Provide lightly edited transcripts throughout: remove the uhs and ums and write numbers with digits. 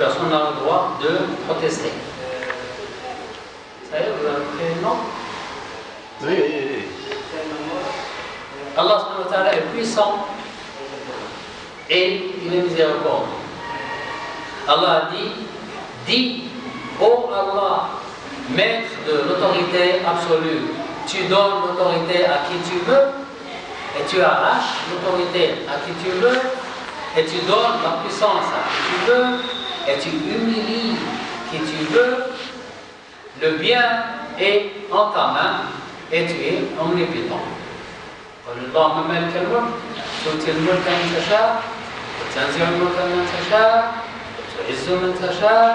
personne n'a le droit de protester. Ça y est, vous avez pris le nom? Oui. Allah subhanahu wa ta'ala est puissant et il est miséricordieux. Allah a dit, dis, ô Allah, maître de l'autorité absolue, tu donnes l'autorité à qui tu veux, et tu arraches l'autorité à qui tu veux, et tu donnes la puissance à qui tu veux, et tu humilies qui tu veux. Le bien est en ta main, et tu es omnipotent. اللهم مالك الملك تؤتي الملك من تشاء وتنزع الملك من تشاء تعز من تشاء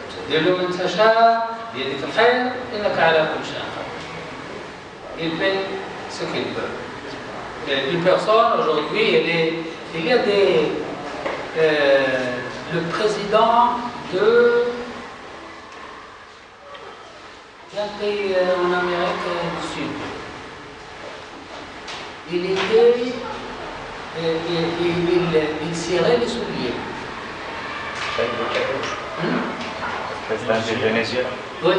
وتذل من تشاء بيدك الخير انك على كل شيء قدير. Il fait ce qu'il peut. Une personne aujourd'hui, il y a le président d'un pays en Amérique du Sud. Il cirait les souliers. Président du Venezuela. Oui,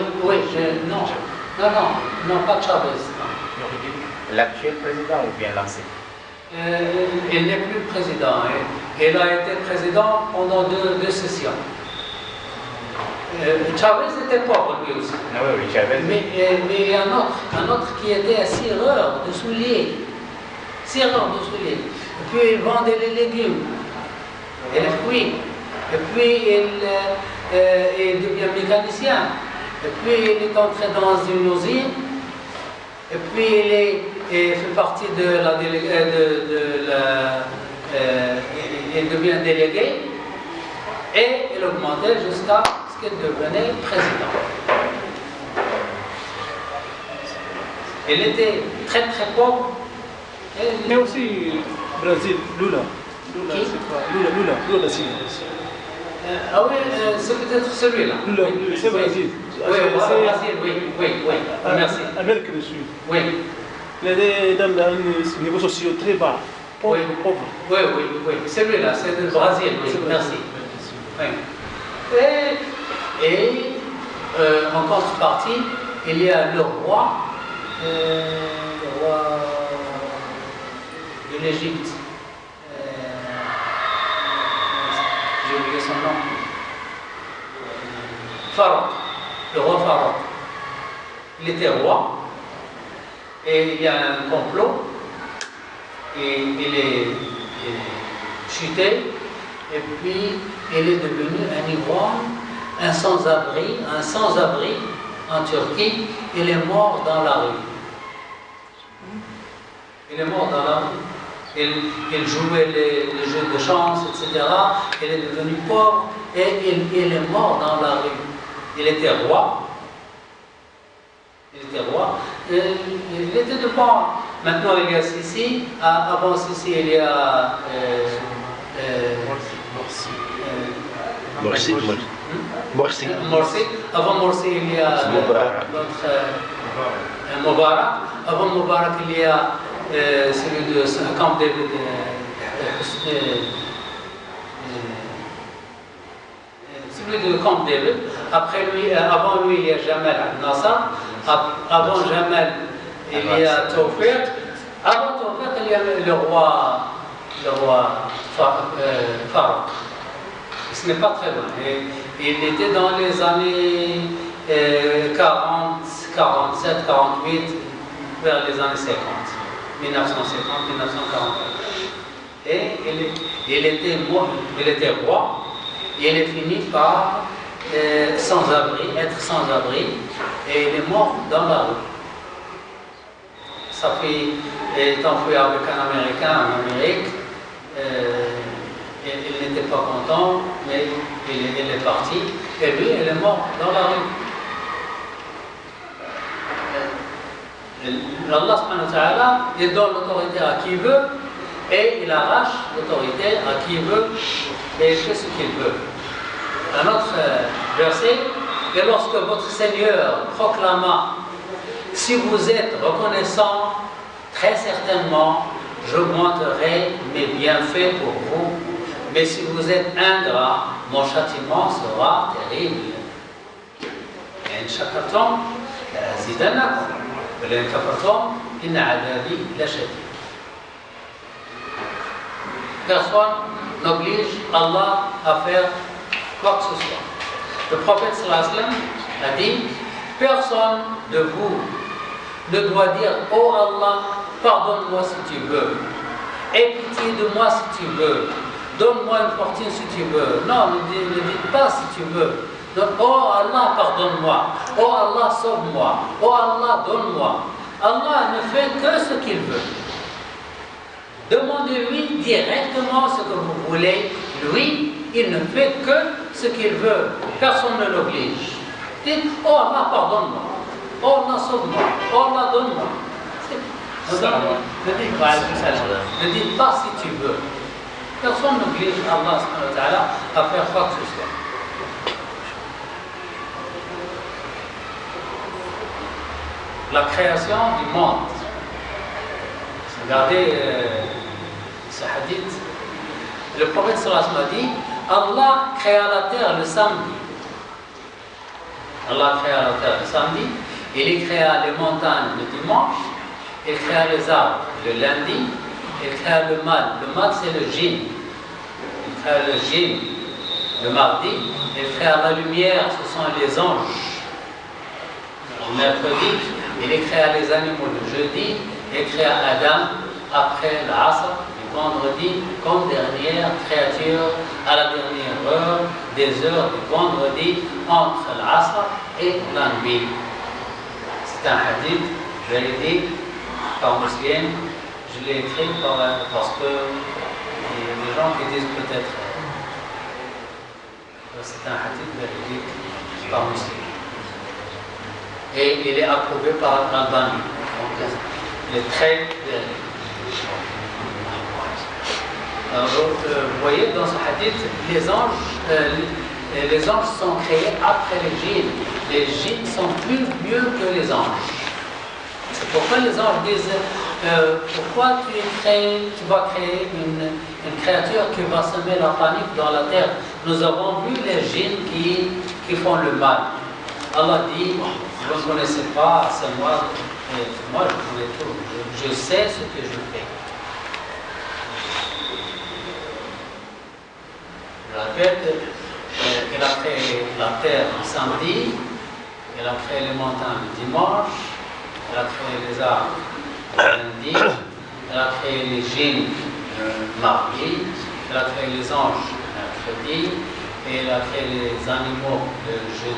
non, pas Chavez. L'actuel président ou bien l'ancien? Il n'est plus président. Il a été président pendant deux sessions. Chavez était pauvre lui aussi. Oui, Chavez. Mais il y a un autre qui était un cireur de souliers. Et puis il vendait les légumes et les fruits. Et puis il devient mécanicien. Et puis il est entré dans une usine. Et puis il fait partie de la il devient délégué. Et il augmentait jusqu'à ce qu'il devenait président. Il était très très pauvre. Mais aussi, Brésil, Lula. C'est quoi? Lula, c'est. Ah oui, c'est peut-être celui-là. Lula, c'est Brésil. Oui, Brésil, oui. Merci. Amérique du Sud. Oui. Il est dans un niveau social très bas. Pauvre. Oui. Celui-là, c'est le Brésil, oui. Merci. Oui. Et en contrepartie, il y a le roi de l'Égypte. J'ai oublié son nom. Pharaon, le roi Pharaon. Il était roi et il y a un complot et il est chuté et puis il est devenu un ivrogne, un sans-abri en Turquie. Il est mort dans la rue. Il jouait les jeux de chance, etc. Il est devenu pauvre et il est mort dans la rue. Il était roi. Il était devant. Maintenant il y a Sissi. Avant Sissi il y a Morsi. Avant Morsi il y a l'autre Moubarak. Avant Moubarak il y a celui de Camp David, celui de Camp David. Après lui, avant lui, il y a Jamal Nasser. Avant Jamal, il y a Tawfiq. Avant Tawfiq, il y a le roi Farouk. Ce n'est pas très loin. Il était dans les années 40, 47, 48, vers les années 50. 1950, 1940. Et il était roi, et il est fini par être sans-abri, et il est mort dans la rue. Sa fille est enfouie avec un Américain en Amérique. Il n'était pas content, mais il est parti, et lui, il est mort dans la rue. Allah subhanahu wa ta'ala, il donne l'autorité à qui il veut et il arrache l'autorité à qui il veut et il fait ce qu'il veut. Un autre verset, et lorsque votre Seigneur proclama, si vous êtes reconnaissant, très certainement j'augmenterai mes bienfaits pour vous, Mais si vous êtes ingrat, mon châtiment sera terrible. إن شكرتم لأزيدنكم ولئن كفرتم إن عذابي لشديد. Personne n'oblige Allah à faire quoi que ce soit. Le prophète sallallahu alayhi wa sallam a dit, personne de vous ne doit dire, oh Allah, pardonne-moi si tu veux, aie pitié de moi si tu veux, donne-moi une fortune si tu veux. Non, ne dites pas si tu veux. Donc, oh Allah, pardonne-moi, oh Allah, sauve-moi, oh Allah, donne-moi. Allah ne fait que ce qu'il veut. Demandez-lui directement ce que vous voulez. Lui, il ne fait que ce qu'il veut. Personne ne l'oblige. Dites, oh Allah, pardonne-moi. Oh Allah, sauve-moi. Oh Allah, donne-moi. Ne dites pas si tu veux. Personne n'oblige Allah à faire quoi que ce soit. La création du monde. Regardez ce hadith. Le prophète sallallahu alayhi wa sallam a dit, Allah créa la terre le samedi. Allah créa la terre le samedi. Il créa les montagnes le dimanche. Il créa les arbres le lundi. Il créa le mal. Le mal, c'est le djinn. Il créa le djinn le mardi. Il créa la lumière, ce sont les anges. Le mercredi, il créa les animaux le jeudi. Il créa Adam après l'Asr, le vendredi, comme dernière créature à la dernière heure des heures du vendredi entre l'Asr et la nuit. C'est un hadith véridique par Muslim. Je l'ai écrit parce que il y a des gens qui disent peut-être c'est un hadith véridique par Muslim. Et il est approuvé par Al-Albani. Il est très véridique. Alors, vous voyez dans ce hadith, les anges sont créés après les djinns. Les djinns sont plus mieux que les anges. C'est pourquoi les anges disent pourquoi tu vas créer une créature qui va semer la panique dans la terre. Nous avons vu les djinns qui font le mal. Allah dit, vous ne connaissez pas, c'est moi, je connais tout. Je sais ce que je fais. Je répète, il a créé la terre le samedi, il a créé les montagnes le dimanche, il a créé les arbres le lundi, il a créé les djinns le mardi, il a créé les anges le mercredi, et il a créé les animaux le jeudi.